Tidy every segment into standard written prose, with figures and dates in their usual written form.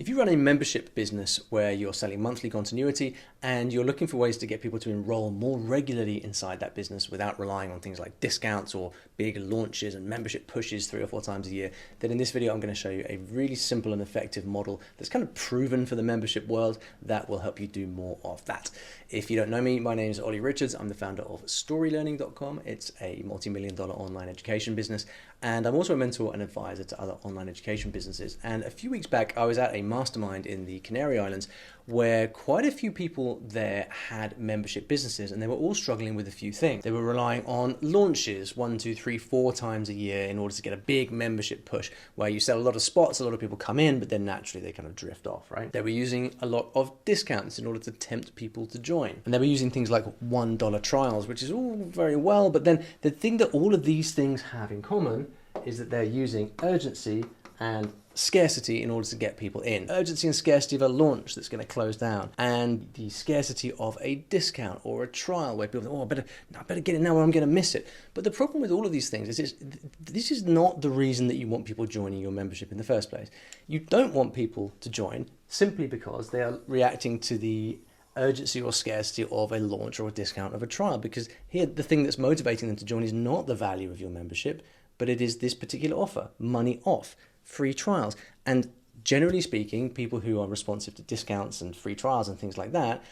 If you run a membership business where you're selling monthly continuity and you're looking for ways to get people to enroll more regularly inside that business without relying on things like discounts or big launches and membership pushes 3 or 4 times a year, then in this video I'm going to show you a really simple and effective model that's kind of proven for the membership world that will help you do more of that. If you don't know me, my name is Olly Richards. I'm the founder of StoryLearning.com. It's a multi-million-dollar online education business, and I'm also a mentor and advisor to other online education businesses. And a few weeks back, I was at a mastermind in the Canary Islands where quite a few people there had membership businesses, and they were all struggling with a few things. They were relying on launches 1, 2, 3, 4 times a year in order to get a big membership push where you sell a lot of spots, a lot of people come in, but then naturally they kind of drift off, right? They were using a lot of discounts in order to tempt people to join. And they were using things like $1 trials, which is all very well, but then the thing that all of these things have in common is that they're using urgency and scarcity in order to get people in. Urgency and scarcity of a launch that's going to close down, and the scarcity of a discount or a trial where people think, oh, I better get it now or I'm going to miss it. But the problem with all of these things is this is not the reason that you want people joining your membership in the first place. You don't want people to join simply because they are reacting to the urgency or scarcity of a launch or a discount of a trial, because here the thing that's motivating them to join is not the value of your membership, but it is this particular offer, money off, free trials. And generally speaking, people who are responsive to discounts and free trials and things like that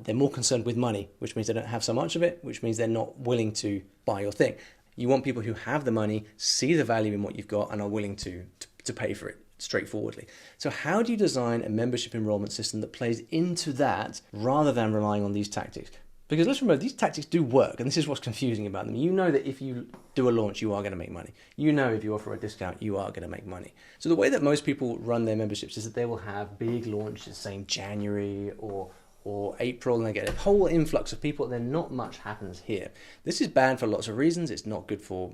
they're more concerned with money, which means they don't have so much of it, which means they're not willing to buy your thing. You want people who have the money, see the value in what you've got, and are willing to pay for it straightforwardly. So how do you design a membership enrollment system that plays into that rather than relying on these tactics? Because let's remember, these tactics do work, and this is what's confusing about them. You know that if you do a launch, you are going to make money. You know if you offer a discount, you are going to make money. So the way that most people run their memberships is that they will have big launches, say in January or April, and they get a whole influx of people, and then not much happens here. This is bad for lots of reasons. It's not good for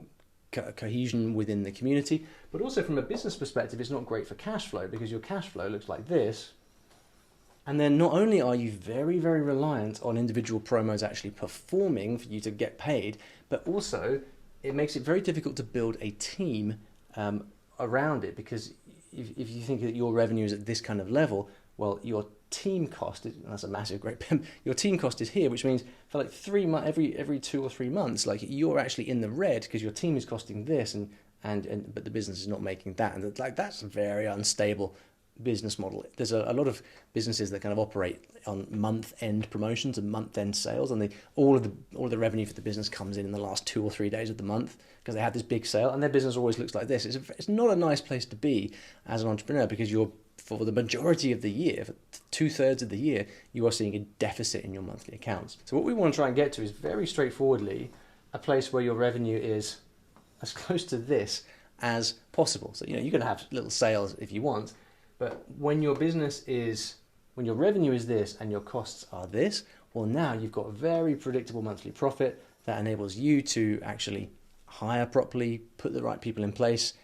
cohesion within the community, but also from a business perspective, it's not great for cash flow, because your cash flow looks like this. And then not only are you very, very reliant on individual promos actually performing for you to get paid, but also it makes it very difficult to build a team around it, because if you think that your revenue is at this kind of level, well, your team cost is, that's a massive great your team cost is here, which means for like 3 months, every 2 or 3 months, like you're actually in the red because your team is costing this, and but the business is not making that, and like that's a very unstable business model. There's a lot of businesses that kind of operate on month-end promotions and month-end sales, and all of the revenue for the business comes in the last 2 or 3 days of the month because they had this big sale, and their business always looks like this. It's not a nice place to be as an entrepreneur, because you're, for the majority of the year, for 2/3 of the year, you are seeing a deficit in your monthly accounts. So what we want to try and get to is very straightforwardly a place where your revenue is as close to this as possible. So you can have little sales if you want, but when your revenue is this and your costs are this, well, now you've got a very predictable monthly profit that enables you to actually hire properly, put the right people in place,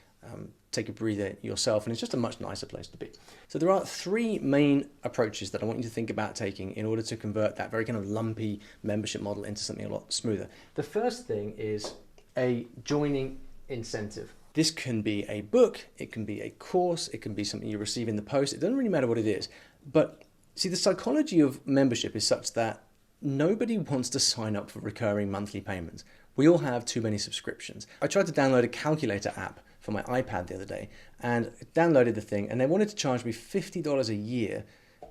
take a breather yourself, and it's just a much nicer place to be. So there are 3 main approaches that I want you to think about taking in order to convert that very kind of lumpy membership model into something a lot smoother. The first thing is a joining incentive. This can be a book, it can be a course, it can be something you receive in the post. It doesn't really matter what it is. But see, the psychology of membership is such that nobody wants to sign up for recurring monthly payments. We all have too many subscriptions. I tried to download a calculator app for my iPad the other day, and downloaded the thing, and they wanted to charge me $50 a year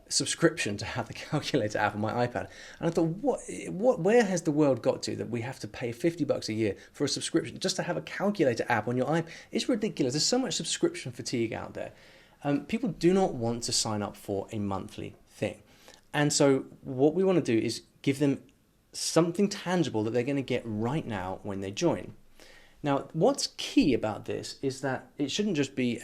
subscription to have the calculator app on my iPad. And I thought, where has the world got to that we have to pay $50 a year for a subscription just to have a calculator app on your iPad? It's ridiculous. There's so much subscription fatigue out there. People do not want to sign up for a monthly thing. And so what we want to do is give them something tangible that they're going to get right now when they join. Now, what's key about this is that it shouldn't just be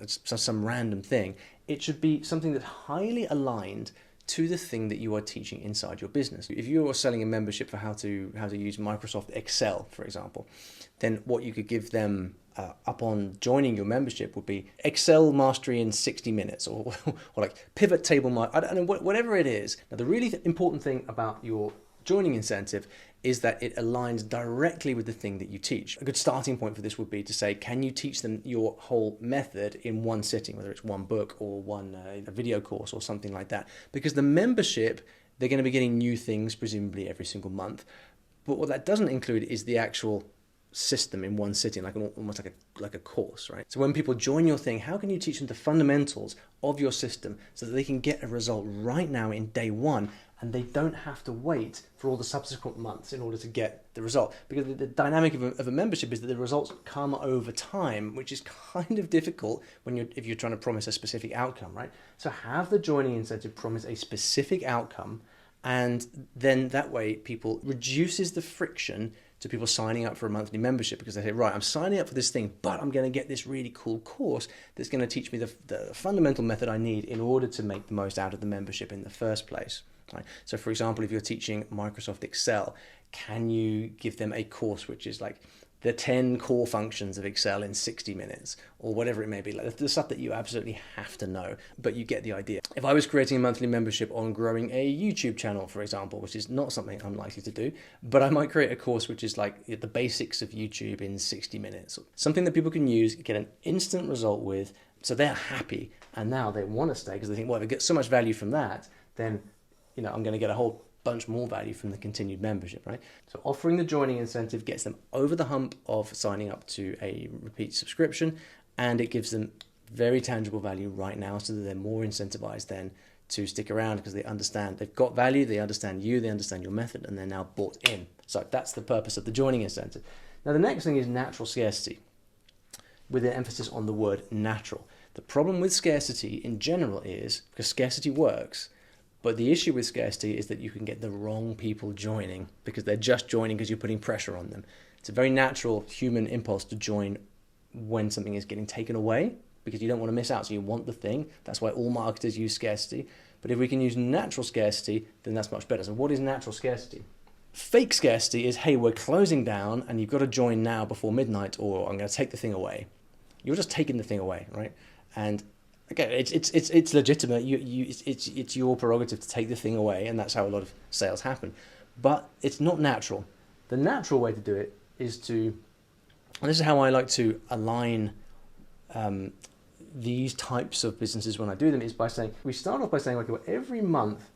some random thing. It should be something that's highly aligned to the thing that you are teaching inside your business. If you are selling a membership for how to use Microsoft Excel, for example, then what you could give them upon joining your membership would be Excel mastery in 60 minutes, or like pivot table, I don't know, whatever it is. Now, the really important thing about your joining incentive is that it aligns directly with the thing that you teach. A good starting point for this would be to say, can you teach them your whole method in one sitting, whether it's one book or one a video course or something like that? Because the membership, they're going to be getting new things presumably every single month. But what that doesn't include is the actual system in one sitting, almost like a course, right? So when people join your thing, how can you teach them the fundamentals of your system so that they can get a result right now in day one, and they don't have to wait for all the subsequent months in order to get the result? Because the dynamic of a membership is that the results come over time, which is kind of difficult if you're trying to promise a specific outcome, right? So have the joining incentive promise a specific outcome, and then that way people reduces the friction to people signing up for a monthly membership, because they say, right, I'm signing up for this thing, but I'm going to get this really cool course that's going to teach me the fundamental method I need in order to make the most out of the membership in the first place. Right? So for example, if you're teaching Microsoft Excel, can you give them a course which is like the 10 core functions of Excel in 60 minutes, or whatever it may be, like the stuff that you absolutely have to know, but you get the idea. If I was creating a monthly membership on growing a YouTube channel, for example, which is not something I'm likely to do, but I might create a course which is like the basics of YouTube in 60 minutes, something that people can use, get an instant result with, so they're happy, and now they want to stay because they think, well, if I get so much value from that, then I'm going to get a whole bunch more value from the continued membership, right? So offering the joining incentive gets them over the hump of signing up to a repeat subscription, and it gives them very tangible value right now, so that they're more incentivized then to stick around, because they understand they've got value, they understand you, they understand your method, and they're now bought in. So that's the purpose of the joining incentive. Now the next thing is natural scarcity, with an emphasis on the word natural. The problem with scarcity in general is, because scarcity works, but the issue with scarcity is that you can get the wrong people joining, because they're just joining because you're putting pressure on them. It's a very natural human impulse to join when something is getting taken away, because you don't want to miss out, so you want the thing. That's why all marketers use scarcity. But if we can use natural scarcity, then that's much better. So what is natural scarcity? Fake scarcity is, hey, we're closing down and you've got to join now before midnight, or I'm going to take the thing away. You're just taking the thing away, right? And okay, it's legitimate. It's your prerogative to take the thing away, and that's how a lot of sales happen. But it's not natural. The natural way to do it is to, and this is how I like to align these types of businesses when I do them, is by saying, we start off by saying, okay, well, every month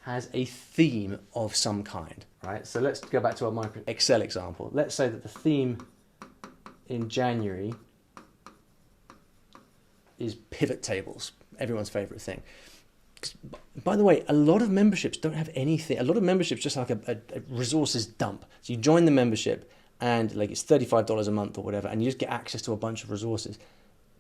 has a theme of some kind, right? So let's go back to our micro Excel example. Let's say that the theme in January is pivot tables, everyone's favorite thing. By the way, a lot of memberships don't have anything. A lot of memberships just like a resources dump. So you join the membership and like it's $35 a month or whatever, and you just get access to a bunch of resources.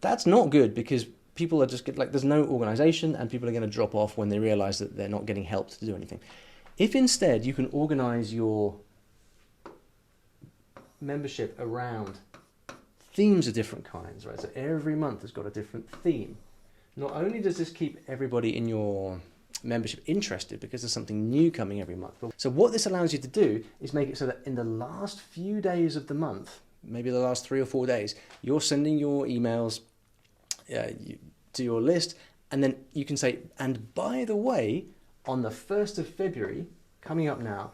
That's not good, because people are just there's no organization, and people are going to drop off when they realize that they're not getting help to do anything. If instead you can organize your membership around themes of different kinds, right? So every month has got a different theme. Not only does this keep everybody in your membership interested, because there's something new coming every month. So what this allows you to do is make it so that in the last few days of the month, maybe the last 3 or 4 days, you're sending your emails to your list, and then you can say, and by the way, on the 1st of February, coming up now,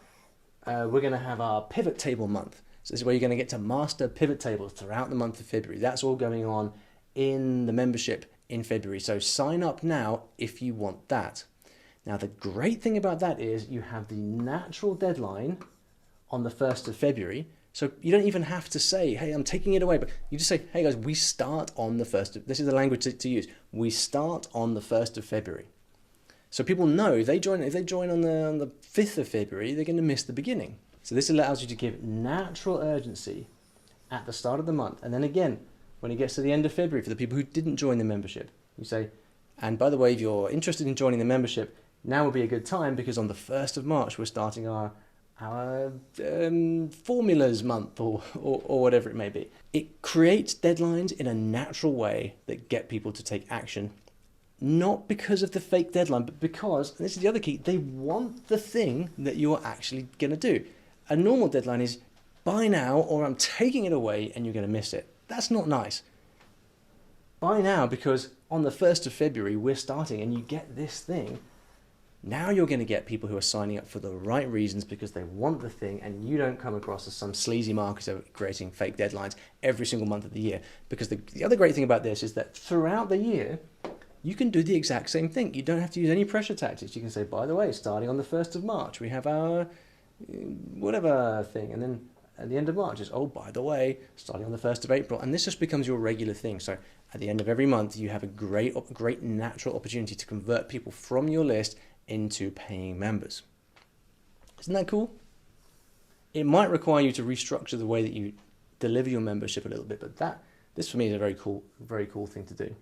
we're going to have our pivot table month. So this is where you're going to get to master pivot tables throughout the month of February. That's all going on in the membership in February. So sign up now if you want that. Now, the great thing about that is you have the natural deadline on the 1st of February. So you don't even have to say, hey, I'm taking it away. But you just say, hey, guys, we start on the 1st of... This is the language to use. We start on the 1st of February. So people know if they join on the 5th of February, they're going to miss the beginning. So this allows you to give natural urgency at the start of the month. And then again, when it gets to the end of February, for the people who didn't join the membership, you say, and by the way, if you're interested in joining the membership, now would be a good time, because on the 1st of March, we're starting our formulas month or whatever it may be. It creates deadlines in a natural way that get people to take action, not because of the fake deadline, but because, and this is the other key, they want the thing that you're actually going to do. A normal deadline is buy now, or I'm taking it away and you're going to miss it. That's not nice. Buy now, because on the 1st of February we're starting and you get this thing Now you're going to get people who are signing up for the right reasons because they want the thing, and you don't come across as some sleazy marketer creating fake deadlines every single month of the year. Because the other great thing about this is that throughout the year, you can do the exact same thing. You don't have to use any pressure tactics. You can say, by the way, starting on the 1st of March, we have our whatever thing. And then at the end of March, it's, oh, by the way, starting on the 1st of April. And this just becomes your regular thing. So at the end of every month, you have a great natural opportunity to convert people from your list into paying members. Isn't that cool? It might require you to restructure the way that you deliver your membership a little bit, but this for me is a very cool thing to do.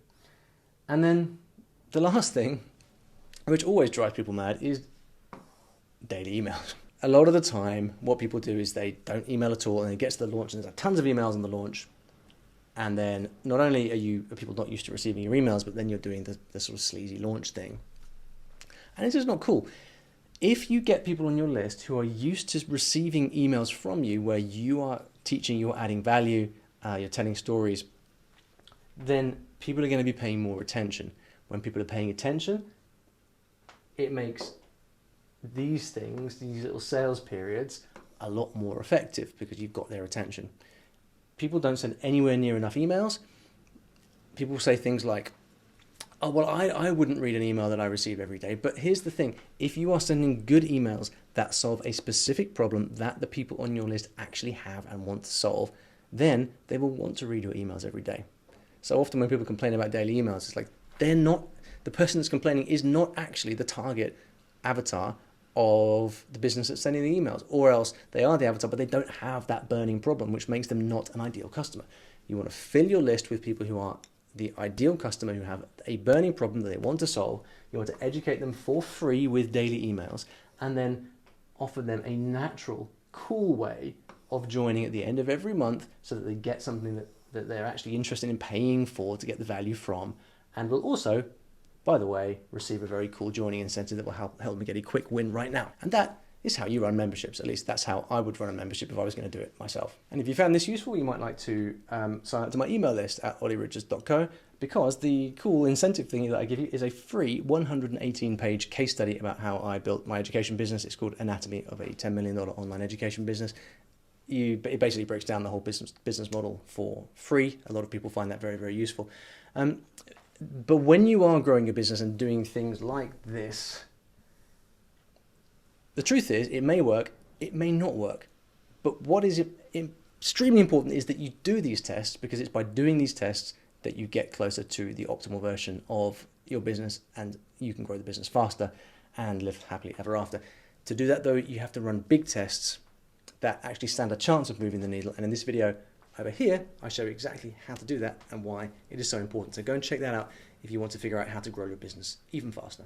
And then the last thing, which always drives people mad, is daily emails. A lot of the time, what people do is they don't email at all, and it gets to the launch, and there's tons of emails on the launch. And then not only are people not used to receiving your emails, but then you're doing the sort of sleazy launch thing. And this is not cool. If you get people on your list who are used to receiving emails from you where you are teaching, you're adding value, you're telling stories, then people are going to be paying more attention. When people are paying attention, it makes these things, these little sales periods, a lot more effective because you've got their attention. People don't send anywhere near enough emails. People say things like, oh, well, I wouldn't read an email that I receive every day. But here's the thing. If you are sending good emails that solve a specific problem that the people on your list actually have and want to solve, then they will want to read your emails every day. So often when people complain about daily emails, it's like the person that's complaining is not actually the target avatar of the business that's sending the emails, or else they are the avatar, but they don't have that burning problem, which makes them not an ideal customer. You want to fill your list with people who are the ideal customer, who have a burning problem that they want to solve. You want to educate them for free with daily emails, and then offer them a natural, cool way of joining at the end of every month so that they get something that they're actually interested in paying for to get the value from, and will also, by the way, receive a very cool joining incentive that will help them get a quick win right now. And that is how you run memberships. At least that's how I would run a membership if I was going to do it myself. And if you found this useful, you might like to sign up to my email list at ollyrichards.co, because the cool incentive thing that I give you is a free 118-page case study about how I built my education business. It's called Anatomy of a $10 million Online Education Business. It basically breaks down the whole business model for free. A lot of people find that very, very useful. But when you are growing a business and doing things like this, the truth is, it may work, it may not work. But what is extremely important is that you do these tests, because it's by doing these tests that you get closer to the optimal version of your business, and you can grow the business faster and live happily ever after. To do that, though, you have to run big tests that actually stand a chance of moving the needle. And in this video over here, I show you exactly how to do that and why it is so important. So go and check that out if you want to figure out how to grow your business even faster.